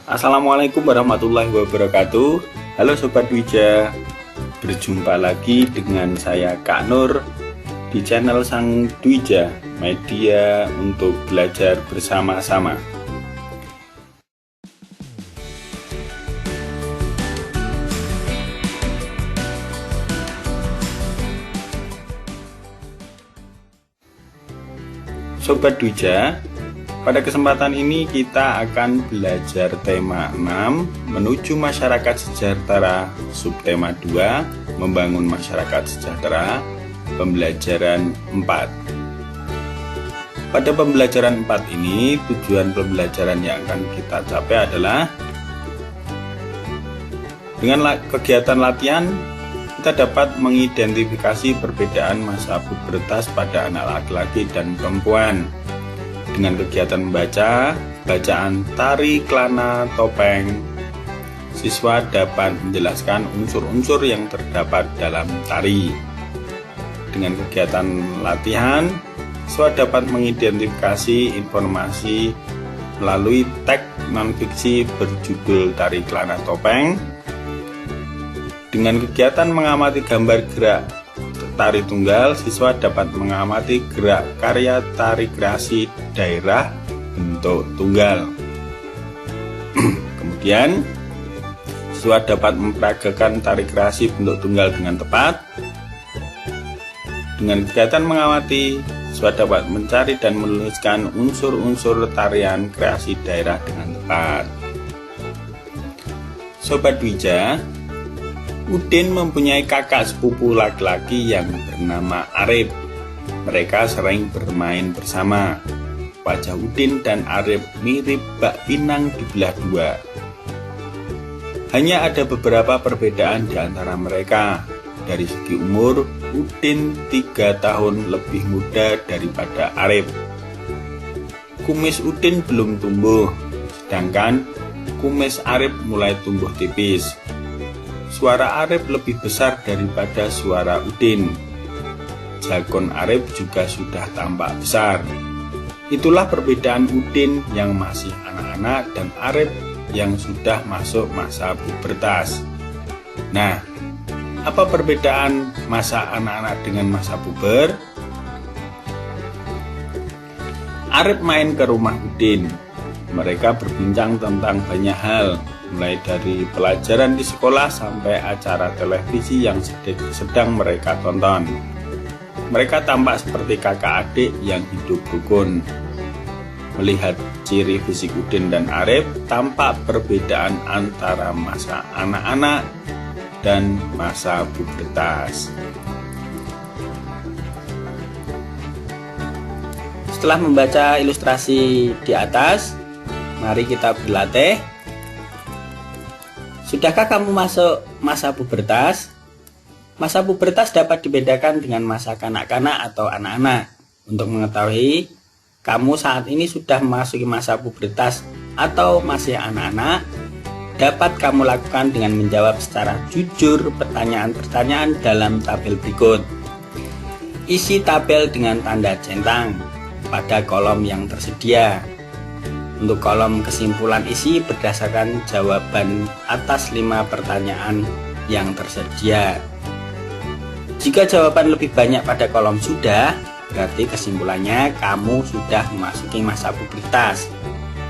Assalamualaikum warahmatullahi wabarakatuh. Halo Sobat Dwija, berjumpa lagi dengan saya Kak Nur di channel Sang Dwija, media untuk belajar bersama-sama. Sobat Dwija, pada kesempatan ini kita akan belajar tema 6 menuju masyarakat sejahtera, subtema 2 membangun masyarakat sejahtera, pembelajaran 4. Pada pembelajaran 4 ini, tujuan pembelajaran yang akan kita capai adalah dengan kegiatan latihan kita dapat mengidentifikasi perbedaan masa pubertas pada anak laki-laki dan perempuan. Dengan kegiatan membaca, bacaan tari kelana topeng, siswa dapat menjelaskan unsur-unsur yang terdapat dalam tari. Dengan kegiatan latihan, siswa dapat mengidentifikasi informasi melalui teks non-fiksi berjudul Tari Kelana Topeng. Dengan kegiatan mengamati gambar gerak tari tunggal, siswa dapat mengamati gerak karya tari kreasi daerah bentuk tunggal. Kemudian, siswa dapat memperagakan tari kreasi bentuk tunggal dengan tepat. Dengan kegiatan mengamati, siswa dapat mencari dan menuliskan unsur-unsur tarian kreasi daerah dengan tepat. Sobat Dwija, Udin mempunyai kakak sepupu laki-laki yang bernama Arif. Mereka sering bermain bersama. Wajah Udin dan Arif mirip bak pinang dibelah dua. Hanya ada beberapa perbedaan di antara mereka. Dari segi umur, Udin 3 tahun lebih muda daripada Arif. Kumis Udin belum tumbuh, sedangkan kumis Arif mulai tumbuh tipis. Suara Arif lebih besar daripada suara Udin. Jakun Arif juga sudah tampak besar. Itulah perbedaan Udin yang masih anak-anak dan Arif yang sudah masuk masa pubertas. Nah, apa perbedaan masa anak-anak dengan masa puber? Arif main ke rumah Udin. Mereka berbincang tentang banyak hal, mulai dari pelajaran di sekolah sampai acara televisi yang sedang mereka tonton. Mereka tampak seperti kakak adik yang hidup rukun. Melihat ciri fisik Udin dan Arif, tampak perbedaan antara masa anak-anak dan masa pubertas. Setelah membaca ilustrasi di atas, mari kita berlatih. Sudahkah kamu masuk masa pubertas? Masa pubertas dapat dibedakan dengan masa kanak-kanak atau anak-anak. Untuk mengetahui kamu saat ini sudah memasuki masa pubertas atau masih anak-anak, dapat kamu lakukan dengan menjawab secara jujur pertanyaan-pertanyaan dalam tabel berikut. Isi tabel dengan tanda centang pada kolom yang tersedia. Untuk kolom kesimpulan isi berdasarkan jawaban atas 5 pertanyaan yang tersedia. Jika jawaban lebih banyak pada kolom sudah, berarti kesimpulannya kamu sudah memasuki masa pubertas.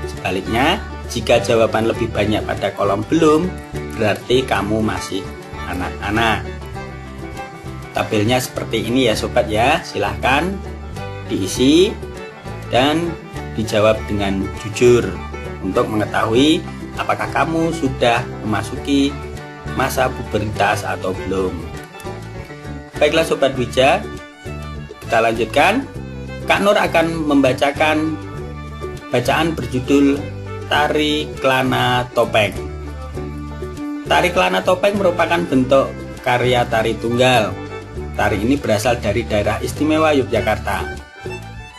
Sebaliknya, jika jawaban lebih banyak pada kolom belum, berarti kamu masih anak-anak. Tabelnya seperti ini ya sobat ya, silahkan diisi dan dijawab dengan jujur untuk mengetahui apakah kamu sudah memasuki masa pubertas atau belum. Baiklah Sobat Dwija, kita lanjutkan. Kak Nur akan membacakan bacaan berjudul Tari Kelana Topeng. Tari Kelana Topeng merupakan bentuk karya tari tunggal. Tari ini berasal dari daerah istimewa Yogyakarta.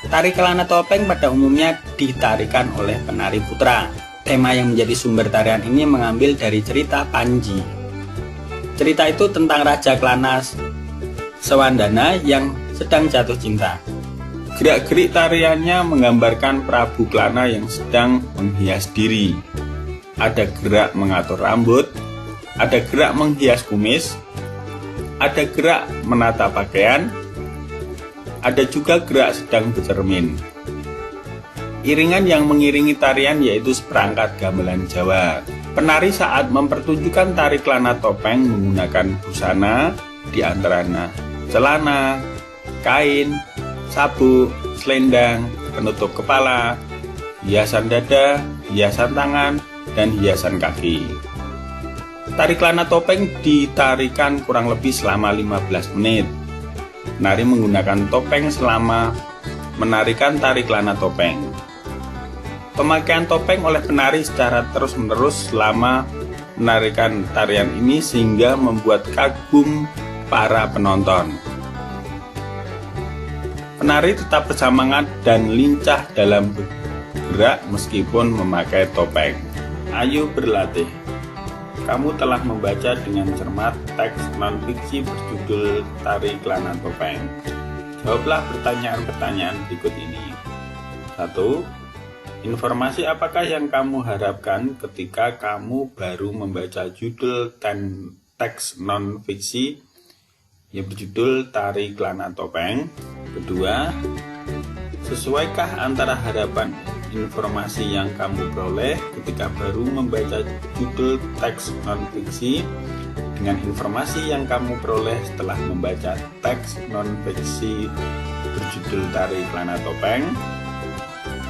Tari kelana topeng pada umumnya ditarikan oleh penari putra. Tema yang menjadi sumber tarian ini mengambil dari cerita Panji. Cerita itu tentang Raja Kelana Sewandana yang sedang jatuh cinta. Gerak-gerik tariannya menggambarkan Prabu Kelana yang sedang menghias diri. ada gerak mengatur rambut, ada gerak menghias kumis, ada gerak menata pakaian, ada juga gerak sedang bercermin. Iringan yang mengiringi tarian yaitu seperangkat gamelan Jawa. Penari saat mempertunjukkan tari kelana topeng menggunakan busana diantaranya celana, kain, sabuk, selendang, penutup kepala, hiasan dada, hiasan tangan, dan hiasan kaki. Tari kelana topeng ditarikan kurang lebih selama 15 menit. Penari menggunakan topeng selama menarikan tari kelana topeng. Pemakaian topeng oleh penari secara terus-menerus selama menarikan tarian ini sehingga membuat kagum para penonton. Penari tetap bersemangat dan lincah dalam bergerak meskipun memakai topeng. Ayo berlatih. Kamu telah membaca dengan cermat teks non-fiksi berjudul Tari Kelana Topeng. Jawablah pertanyaan-pertanyaan berikut ini. 1. Informasi apakah yang kamu harapkan ketika kamu baru membaca judul dan teks non-fiksi yang berjudul Tari Kelana Topeng? 2. Sesuaikah antara harapan informasi yang kamu peroleh ketika baru membaca judul teks non-fiksi dengan informasi yang kamu peroleh setelah membaca teks non-fiksi berjudul Tari Kelana Topeng?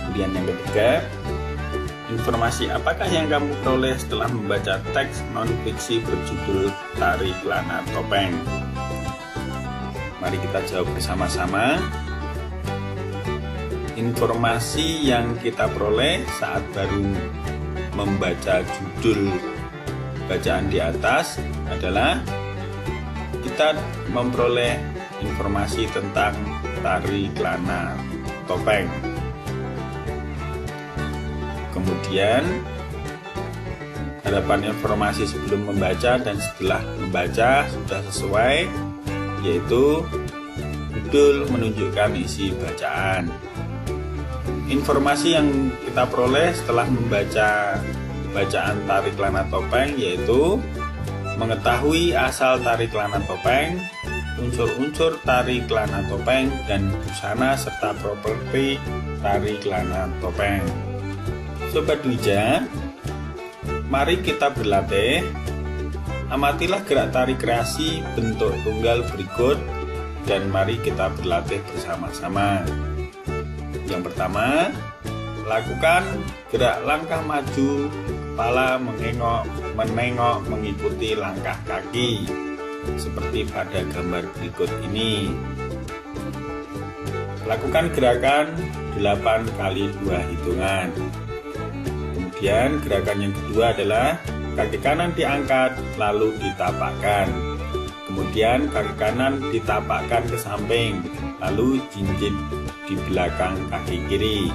Kemudian yang ketiga, informasi apakah yang kamu peroleh setelah membaca teks non-fiksi berjudul Tari Kelana Topeng? Mari kita jawab bersama-sama. Informasi yang kita peroleh saat baru membaca judul bacaan di atas adalah kita memperoleh informasi tentang tari kelana topeng. Kemudian harapan informasi sebelum membaca dan setelah membaca sudah sesuai, yaitu judul menunjukkan isi bacaan. Informasi yang kita peroleh setelah membaca bacaan tari kelana topeng yaitu mengetahui asal tari kelana topeng, unsur-unsur tari kelana topeng, dan busana serta properti tari kelana topeng. Sobat Dwija, mari kita berlatih. Amatilah gerak tari kreasi bentuk tunggal berikut dan mari kita berlatih bersama-sama. Yang pertama, lakukan gerak langkah maju, kepala menengok mengikuti langkah kaki seperti pada gambar berikut ini. Lakukan gerakan 8 kali 2 hitungan. Kemudian gerakan yang kedua adalah kaki kanan diangkat lalu ditapakkan. Kemudian kaki kanan ditapakkan ke samping lalu jinjit di belakang kaki kiri.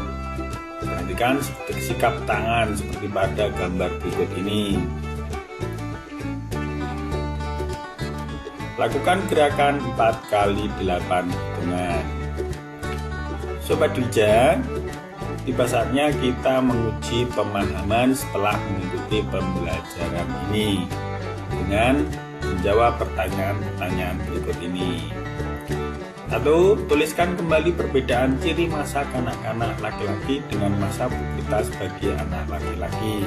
Perhatikan sikap tangan seperti pada gambar berikut ini. Lakukan gerakan 4 kali 8 hitungan. Sobat Dwija, tiba saatnya kita menguji pemahaman setelah mengikuti pembelajaran ini dengan menjawab pertanyaan-pertanyaan berikut ini. 1. Tuliskan kembali perbedaan ciri masa kanak-kanak laki-laki dengan masa pubertas bagi anak laki-laki.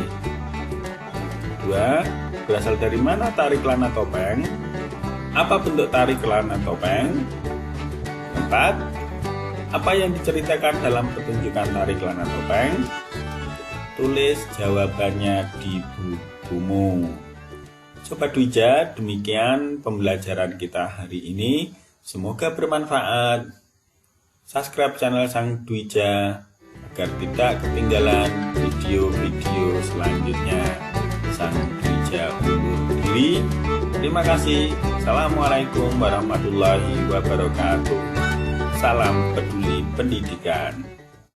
2. Berasal dari mana tari kelana topeng? Apa bentuk tari kelana topeng? 4. Apa yang diceritakan dalam pertunjukan tari kelana topeng? Tulis jawabannya di bukumu. Sobat Dwija, demikian pembelajaran kita hari ini. Semoga bermanfaat. Subscribe channel Sang Dwija agar tidak ketinggalan video-video selanjutnya. Sang Dwija undur diri. Terima kasih. Assalamualaikum warahmatullahi wabarakatuh. Salam peduli pendidikan.